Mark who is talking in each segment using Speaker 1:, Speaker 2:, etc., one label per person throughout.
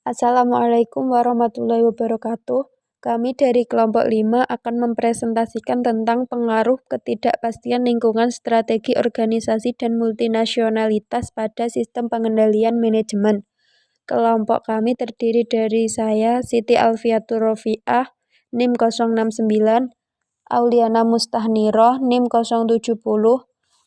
Speaker 1: Assalamualaikum warahmatullahi wabarakatuh. Kami dari kelompok 5 akan mempresentasikan tentang pengaruh ketidakpastian lingkungan strategi organisasi dan multinasionalitas pada sistem pengendalian manajemen. Kelompok kami terdiri dari saya, Siti Alfiatur Rofiah, NIM 069, Auliana Mustahniroh, NIM 070,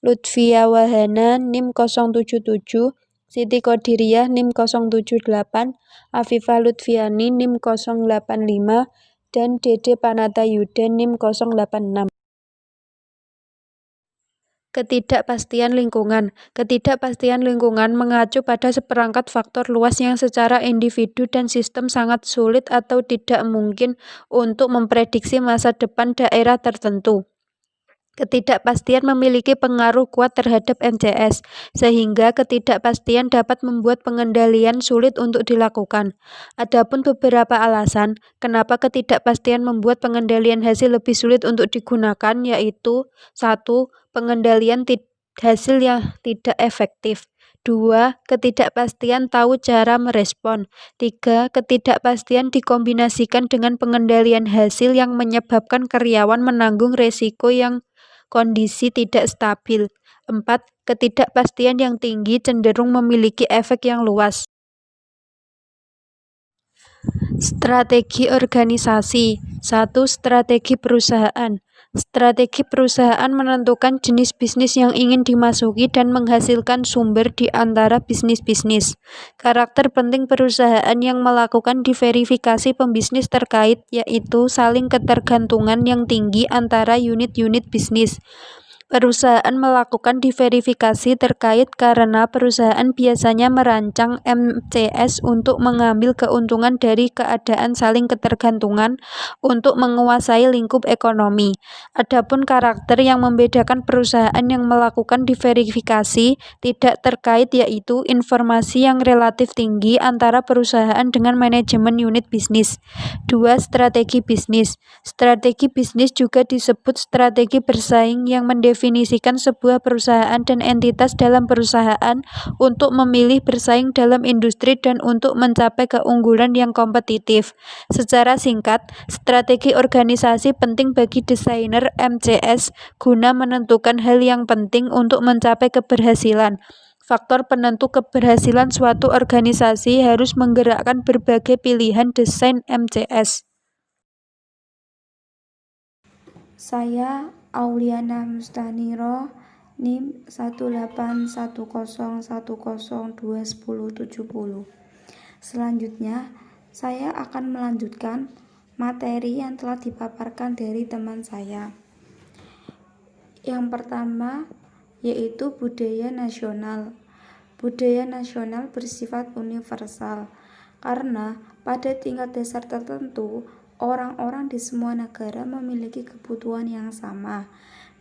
Speaker 1: Lutfia Wahana, NIM 077, Siti Qadiriyah, NIM 078, Afifah Lutfiani, NIM 085, dan Dede Panatayuda, NIM 086. Ketidakpastian lingkungan. Ketidakpastian lingkungan mengacu pada seperangkat faktor luas yang secara individu dan sistem sangat sulit atau tidak mungkin untuk memprediksi masa depan daerah tertentu. Ketidakpastian memiliki pengaruh kuat terhadap MCS, sehingga ketidakpastian dapat membuat pengendalian sulit untuk dilakukan. Adapun beberapa alasan kenapa ketidakpastian membuat pengendalian hasil lebih sulit untuk digunakan, yaitu 1. Pengendalian hasil yang tidak efektif. 2. Ketidakpastian tahu cara merespon. 3. Ketidakpastian dikombinasikan dengan pengendalian hasil yang menyebabkan karyawan menanggung resiko yang kondisi tidak stabil. 4. Ketidakpastian yang tinggi cenderung memiliki efek yang luas. Strategi organisasi. 1. Strategi perusahaan. Strategi perusahaan menentukan jenis bisnis yang ingin dimasuki dan menghasilkan sumber di antara bisnis-bisnis. Karakter penting perusahaan yang melakukan diverifikasi pembisnis terkait, yaitu saling ketergantungan yang tinggi antara unit-unit bisnis. Perusahaan melakukan diverifikasi terkait karena perusahaan biasanya merancang MCS untuk mengambil keuntungan dari keadaan saling ketergantungan untuk menguasai lingkup ekonomi. Adapun karakter yang membedakan perusahaan yang melakukan diverifikasi tidak terkait, yaitu informasi yang relatif tinggi antara perusahaan dengan manajemen unit bisnis. 2. Strategi bisnis. Strategi bisnis juga disebut strategi bersaing yang mendefinisikan sebuah perusahaan dan entitas dalam perusahaan untuk memilih bersaing dalam industri dan untuk mencapai keunggulan yang kompetitif. Secara singkat, strategi organisasi penting bagi desainer MCS guna menentukan hal yang penting untuk mencapai keberhasilan. Faktor penentu keberhasilan suatu organisasi harus menggerakkan berbagai pilihan desain MCS.
Speaker 2: Saya Auliana Mustahniroh, NIM 18101021070. Selanjutnya, saya akan melanjutkan materi yang telah dipaparkan dari teman saya. Yang pertama yaitu budaya nasional. Budaya nasional bersifat universal karena pada tingkat dasar tertentu orang-orang di semua negara memiliki kebutuhan yang sama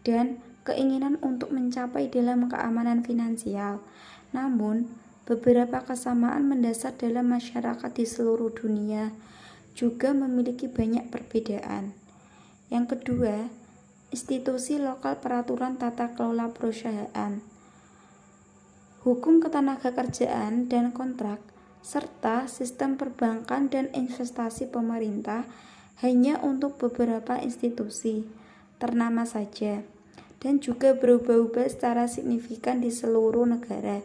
Speaker 2: dan keinginan untuk mencapai dalam keamanan finansial. Namun, beberapa kesamaan mendasar dalam masyarakat di seluruh dunia juga memiliki banyak perbedaan. Yang kedua, institusi lokal peraturan tata kelola perusahaan, hukum ketenagakerjaan dan kontrak, serta sistem perbankan dan investasi pemerintah hanya untuk beberapa institusi, ternama saja, dan juga berubah-ubah secara signifikan di seluruh negara.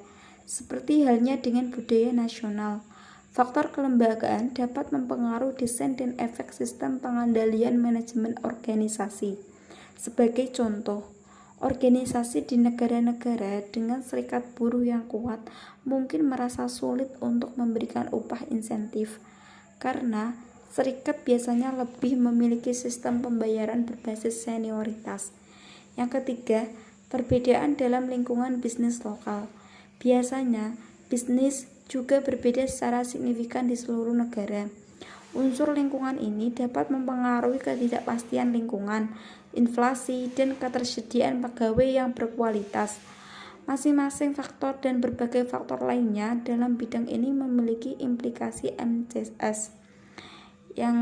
Speaker 2: Seperti halnya dengan budaya nasional, faktor kelembagaan dapat mempengaruhi desain dan efek sistem pengendalian manajemen organisasi. Sebagai contoh, organisasi di negara-negara dengan serikat buruh yang kuat mungkin merasa sulit untuk memberikan upah insentif karena serikat biasanya lebih memiliki sistem pembayaran berbasis senioritas. Yang ketiga, perbedaan dalam lingkungan bisnis lokal. Biasanya, bisnis juga berbeda secara signifikan di seluruh negara. Unsur lingkungan ini dapat mempengaruhi ketidakpastian lingkungan, inflasi, dan ketersediaan pegawai yang berkualitas. Masing-masing faktor dan berbagai faktor lainnya dalam bidang ini memiliki implikasi MCS. Yang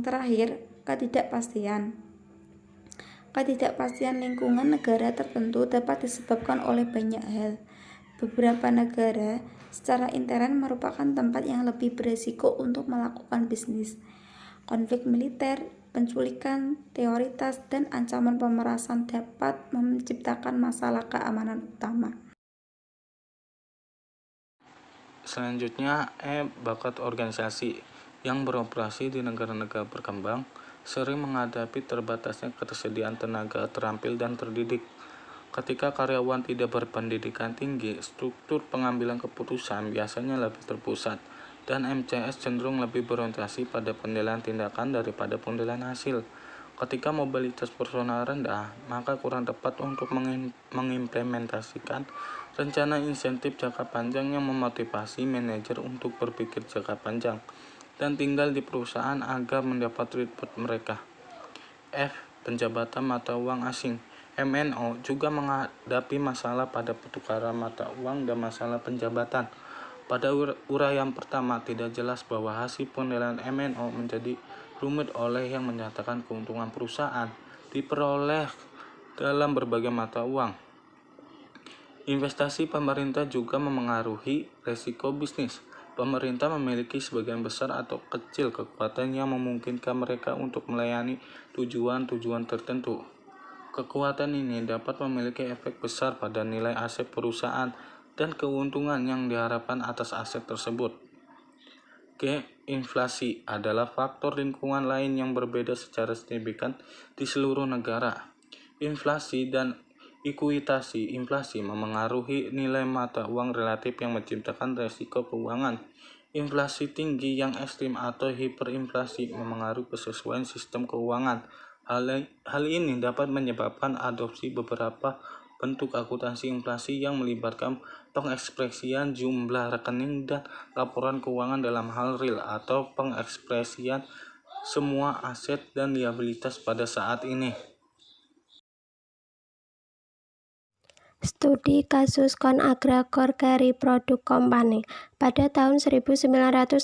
Speaker 2: terakhir, ketidakpastian. Ketidakpastian lingkungan negara tertentu dapat disebabkan oleh banyak hal. Beberapa negara secara intern merupakan tempat yang lebih beresiko untuk melakukan bisnis. Konflik militer, penculikan, teoritas, dan ancaman pemerasan dapat menciptakan masalah keamanan utama.
Speaker 3: Selanjutnya, bakat organisasi yang beroperasi di negara-negara berkembang sering menghadapi terbatasnya ketersediaan tenaga terampil dan terdidik. Ketika karyawan tidak berpendidikan tinggi, struktur pengambilan keputusan biasanya lebih terpusat, dan MCS cenderung lebih berorientasi pada penilaian tindakan daripada penilaian hasil. Ketika mobilitas personal rendah, maka kurang tepat untuk mengimplementasikan rencana insentif jangka panjang yang memotivasi manajer untuk berpikir jangka panjang dan tinggal di perusahaan agar mendapat reward mereka. Penjabatan mata uang asing. MNO juga menghadapi masalah pada pertukaran mata uang dan masalah penjabatan. Pada uraian pertama, tidak jelas bahwa hasil penilaian MNO menjadi rumit oleh yang menyatakan keuntungan perusahaan diperoleh dalam berbagai mata uang. Investasi pemerintah juga memengaruhi resiko bisnis. Pemerintah memiliki sebagian besar atau kecil kekuatan yang memungkinkan mereka untuk melayani tujuan-tujuan tertentu. Kekuatan ini dapat memiliki efek besar pada nilai aset perusahaan dan keuntungan yang diharapkan atas aset tersebut. Inflasi adalah faktor lingkungan lain yang berbeda secara signifikan di seluruh negara. Inflasi dan ekuitasi inflasi memengaruhi nilai mata uang relatif yang menciptakan resiko keuangan. Inflasi tinggi yang ekstrim atau hiperinflasi memengaruhi kesesuaian sistem keuangan. Hal ini dapat menyebabkan adopsi beberapa bentuk akuntansi inflasi yang melibatkan pengekspresian jumlah rekening dan laporan keuangan dalam hal real atau pengekspresian semua aset dan liabilitas pada saat ini.
Speaker 4: Studi kasus ConAgra Core Carry Product Company. Pada tahun 1999,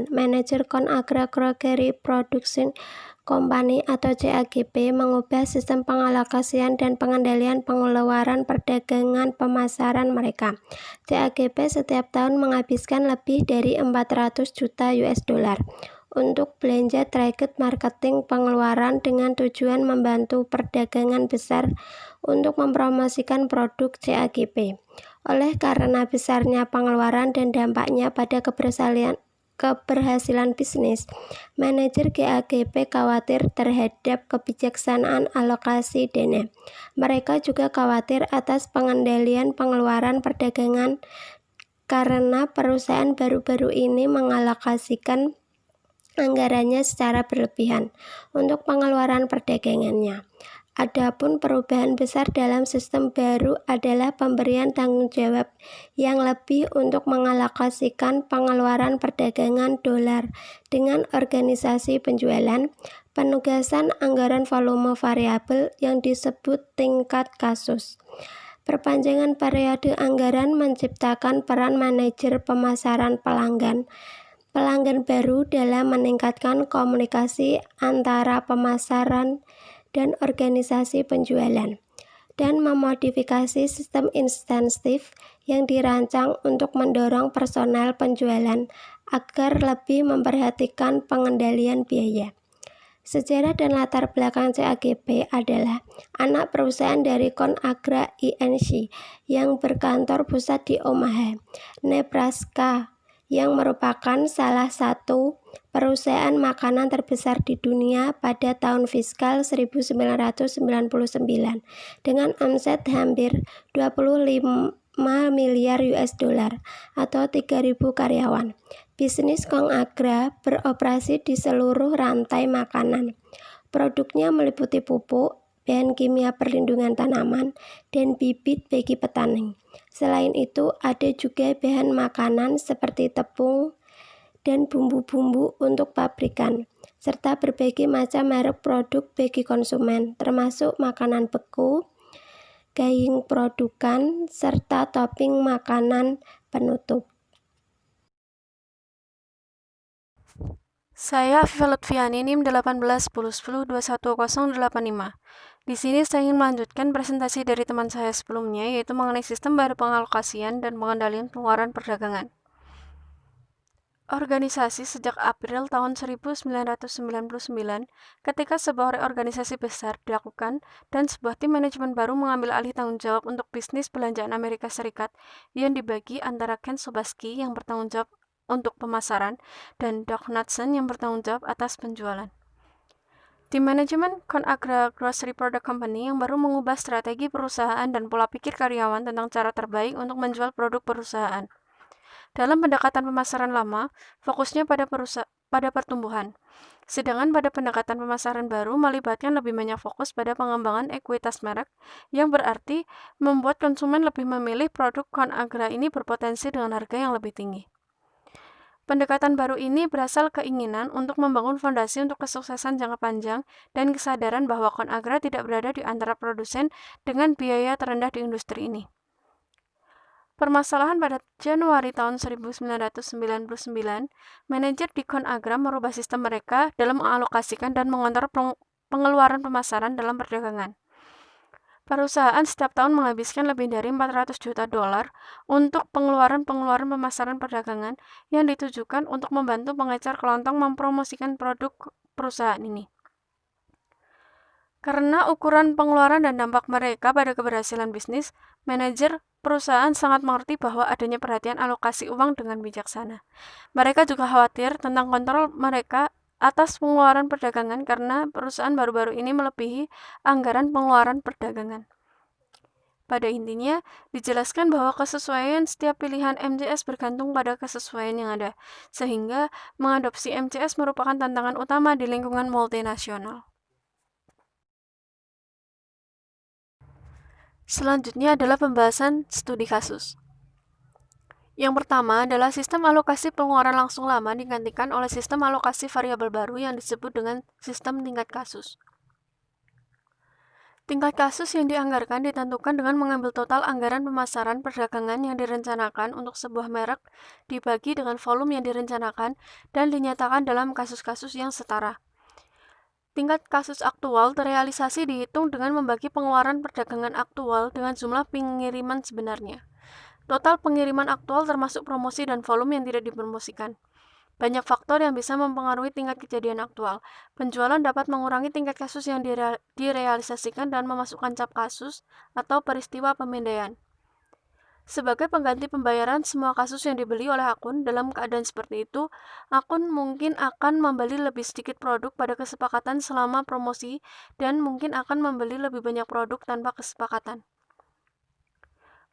Speaker 4: manajer ConAgra Core Carry Production Company atau CAGP mengubah sistem pengalokasian dan pengendalian pengeluaran perdagangan pemasaran mereka. CAGP setiap tahun menghabiskan lebih dari 400 juta US$ untuk belanja target marketing pengeluaran dengan tujuan membantu perdagangan besar untuk mempromosikan produk CAGP. Oleh karena besarnya pengeluaran dan dampaknya pada keberhasilan bisnis, manajer CAGP khawatir terhadap kebijaksanaan alokasi dana. Mereka juga khawatir atas pengendalian pengeluaran perdagangan karena perusahaan baru-baru ini mengalokasikan anggarannya secara berlebihan untuk pengeluaran perdagangannya. Adapun perubahan besar dalam sistem baru adalah pemberian tanggung jawab yang lebih untuk mengalokasikan pengeluaran perdagangan dolar dengan organisasi penjualan, penugasan anggaran volume variabel yang disebut tingkat kasus. Perpanjangan periode anggaran menciptakan peran manajer pemasaran pelanggan baru dalam meningkatkan komunikasi antara pemasaran dan organisasi penjualan, dan memodifikasi sistem insentif yang dirancang untuk mendorong personel penjualan agar lebih memperhatikan pengendalian biaya. Sejarah dan latar belakang CAGP adalah anak perusahaan dari ConAgra Inc. yang berkantor pusat di Omaha, Nebraska, yang merupakan salah satu perusahaan makanan terbesar di dunia pada tahun fiskal 1999 dengan omset hampir 25 miliar US$ atau 3.000 karyawan. Bisnis ConAgra beroperasi di seluruh rantai makanan. Produknya meliputi pupuk, bahan kimia perlindungan tanaman, dan bibit bagi petani. Selain itu, ada juga bahan makanan seperti tepung dan bumbu-bumbu untuk pabrikan, serta berbagai macam merek produk bagi konsumen, termasuk makanan beku, gaying produkan, serta topping makanan penutup.
Speaker 1: Saya Afifah Lutfiani, NIM 181010210085. Di sini saya ingin melanjutkan presentasi dari teman saya sebelumnya, yaitu mengenai sistem baru pengalokasian dan pengendalian pengeluaran perdagangan. Organisasi sejak April tahun 1999, ketika sebuah reorganisasi besar dilakukan dan sebuah tim manajemen baru mengambil alih tanggung jawab untuk bisnis belanjaan Amerika Serikat yang dibagi antara Ken Sobaski yang bertanggung jawab untuk pemasaran dan Doug Knudsen yang bertanggung jawab atas penjualan. Tim manajemen ConAgra Grocery Product Company yang baru mengubah strategi perusahaan dan pola pikir karyawan tentang cara terbaik untuk menjual produk perusahaan. Dalam pendekatan pemasaran lama, fokusnya pada pertumbuhan. Sedangkan pada pendekatan pemasaran baru melibatkan lebih banyak fokus pada pengembangan ekuitas merek, yang berarti membuat konsumen lebih memilih produk ConAgra ini berpotensi dengan harga yang lebih tinggi. Pendekatan baru ini berasal keinginan untuk membangun fondasi untuk kesuksesan jangka panjang dan kesadaran bahwa ConAgra tidak berada di antara produsen dengan biaya terendah di industri ini. Permasalahan pada Januari tahun 1999, manajer di ConAgra merubah sistem mereka dalam mengalokasikan dan mengontrol pengeluaran pemasaran dalam perdagangan. Perusahaan setiap tahun menghabiskan lebih dari $400 juta untuk pengeluaran pemasaran perdagangan yang ditujukan untuk membantu pengecar kelontong mempromosikan produk perusahaan ini. Karena ukuran pengeluaran dan dampak mereka pada keberhasilan bisnis, manajer perusahaan sangat mengerti bahwa adanya perhatian alokasi uang dengan bijaksana. Mereka juga khawatir tentang kontrol mereka atas pengeluaran perdagangan karena perusahaan baru-baru ini melebihi anggaran pengeluaran perdagangan. Pada intinya, dijelaskan bahwa kesesuaian setiap pilihan MCS bergantung pada kesesuaian yang ada, sehingga mengadopsi MCS merupakan tantangan utama di lingkungan multinasional. Selanjutnya adalah pembahasan studi kasus. Yang pertama adalah sistem alokasi pengeluaran langsung lama digantikan oleh sistem alokasi variabel baru yang disebut dengan sistem tingkat kasus. Tingkat kasus yang dianggarkan ditentukan dengan mengambil total anggaran pemasaran perdagangan yang direncanakan untuk sebuah merek dibagi dengan volume yang direncanakan dan dinyatakan dalam kasus-kasus yang setara. Tingkat kasus aktual terrealisasi dihitung dengan membagi pengeluaran perdagangan aktual dengan jumlah pengiriman sebenarnya. Total pengiriman aktual termasuk promosi dan volume yang tidak dipromosikan. Banyak faktor yang bisa mempengaruhi tingkat kejadian aktual. Penjualan dapat mengurangi tingkat kasus yang direalisasikan dan memasukkan cap kasus atau peristiwa pemindaian. Sebagai pengganti pembayaran semua kasus yang dibeli oleh akun, dalam keadaan seperti itu, akun mungkin akan membeli lebih sedikit produk pada kesepakatan selama promosi dan mungkin akan membeli lebih banyak produk tanpa kesepakatan.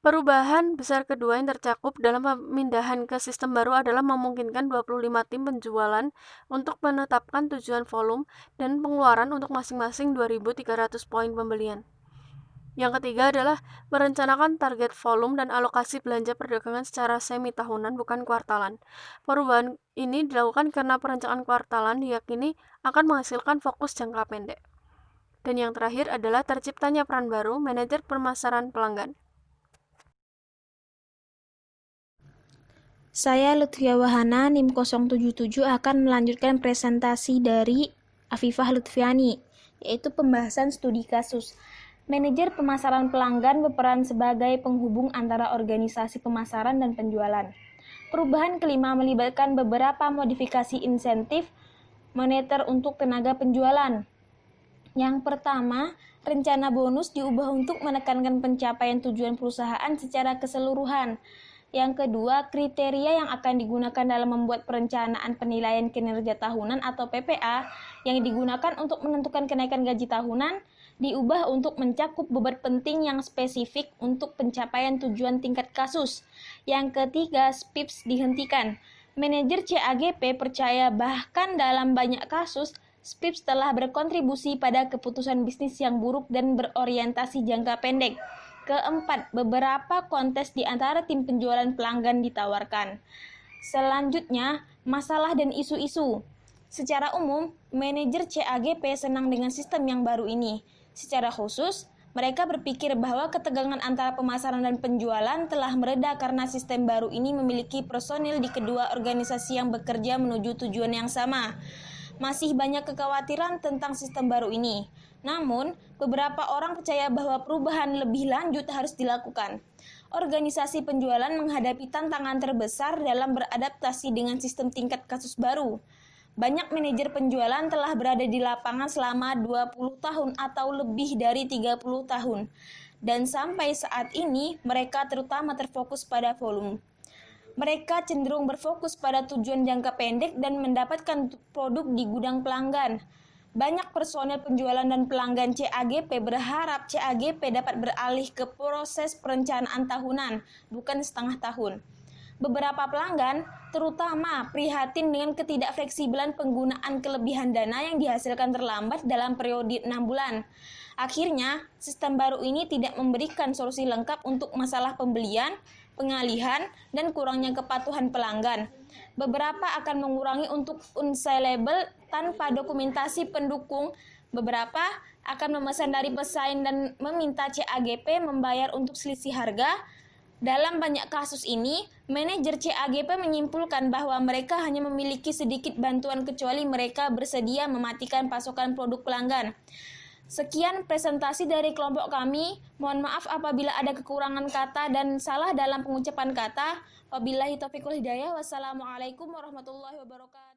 Speaker 1: Perubahan besar kedua yang tercakup dalam pemindahan ke sistem baru adalah memungkinkan 25 tim penjualan untuk menetapkan tujuan volume dan pengeluaran untuk masing-masing 2.300 poin pembelian. Yang ketiga adalah merencanakan target volume dan alokasi belanja perdagangan secara semi-tahunan bukan kuartalan. Perubahan ini dilakukan karena perencanaan kuartalan diyakini akan menghasilkan fokus jangka pendek. Dan yang terakhir adalah terciptanya peran baru manajer pemasaran pelanggan.
Speaker 2: Saya Lutfia Wahana, NIM 077 akan melanjutkan presentasi dari Afifah Lutfiani, yaitu pembahasan studi kasus. Manajer pemasaran pelanggan berperan sebagai penghubung antara organisasi pemasaran dan penjualan. Perubahan kelima melibatkan beberapa modifikasi insentif moneter untuk tenaga penjualan. Yang pertama, rencana bonus diubah untuk menekankan pencapaian tujuan perusahaan secara keseluruhan. Yang kedua, kriteria yang akan digunakan dalam membuat perencanaan penilaian kinerja tahunan atau PPA yang digunakan untuk menentukan kenaikan gaji tahunan diubah untuk mencakup beban penting yang spesifik untuk pencapaian tujuan tingkat kasus. Yang ketiga, SPIPS dihentikan. Manajer CAGP percaya bahkan dalam banyak kasus, SPIPS telah berkontribusi pada keputusan bisnis yang buruk dan berorientasi jangka pendek. Keempat, beberapa kontes di antara tim penjualan pelanggan ditawarkan. Selanjutnya, masalah dan isu-isu. Secara umum, manajer CAGP senang dengan sistem yang baru ini. Secara khusus,
Speaker 5: Mereka berpikir bahwa ketegangan antara pemasaran dan penjualan telah mereda karena sistem baru ini memiliki personil di kedua organisasi yang bekerja menuju tujuan yang sama. Masih banyak kekhawatiran tentang sistem baru ini. Namun, beberapa orang percaya bahwa perubahan lebih lanjut harus dilakukan. Organisasi penjualan menghadapi tantangan terbesar dalam beradaptasi dengan sistem tingkat kasus baru. Banyak manajer penjualan telah berada di lapangan selama 20 tahun atau lebih dari 30 tahun. Dan sampai saat ini, mereka terutama terfokus pada volume. Mereka cenderung berfokus pada tujuan jangka pendek dan mendapatkan produk di gudang pelanggan. Banyak personel penjualan dan pelanggan CAGP berharap CAGP dapat beralih ke proses perencanaan tahunan, bukan setengah tahun. Beberapa pelanggan, terutama prihatin dengan ketidakfleksibelan penggunaan kelebihan dana yang dihasilkan terlambat dalam periode 6 bulan. Akhirnya, sistem baru ini tidak memberikan solusi lengkap untuk masalah pembelian, pengalihan, dan kurangnya kepatuhan pelanggan. Beberapa akan mengurangi untuk unsellable tanpa dokumentasi pendukung. Beberapa akan memesan dari pesaing dan meminta CAGP membayar untuk selisih harga. Dalam banyak kasus ini, manajer CAGP menyimpulkan bahwa mereka hanya memiliki sedikit bantuan kecuali mereka bersedia mematikan pasokan produk pelanggan. Sekian presentasi dari kelompok kami. Mohon maaf apabila ada kekurangan kata dan salah dalam pengucapan kata. Wabillahi taufiq wal hidayah. Wassalamualaikum warahmatullahi wabarakatuh.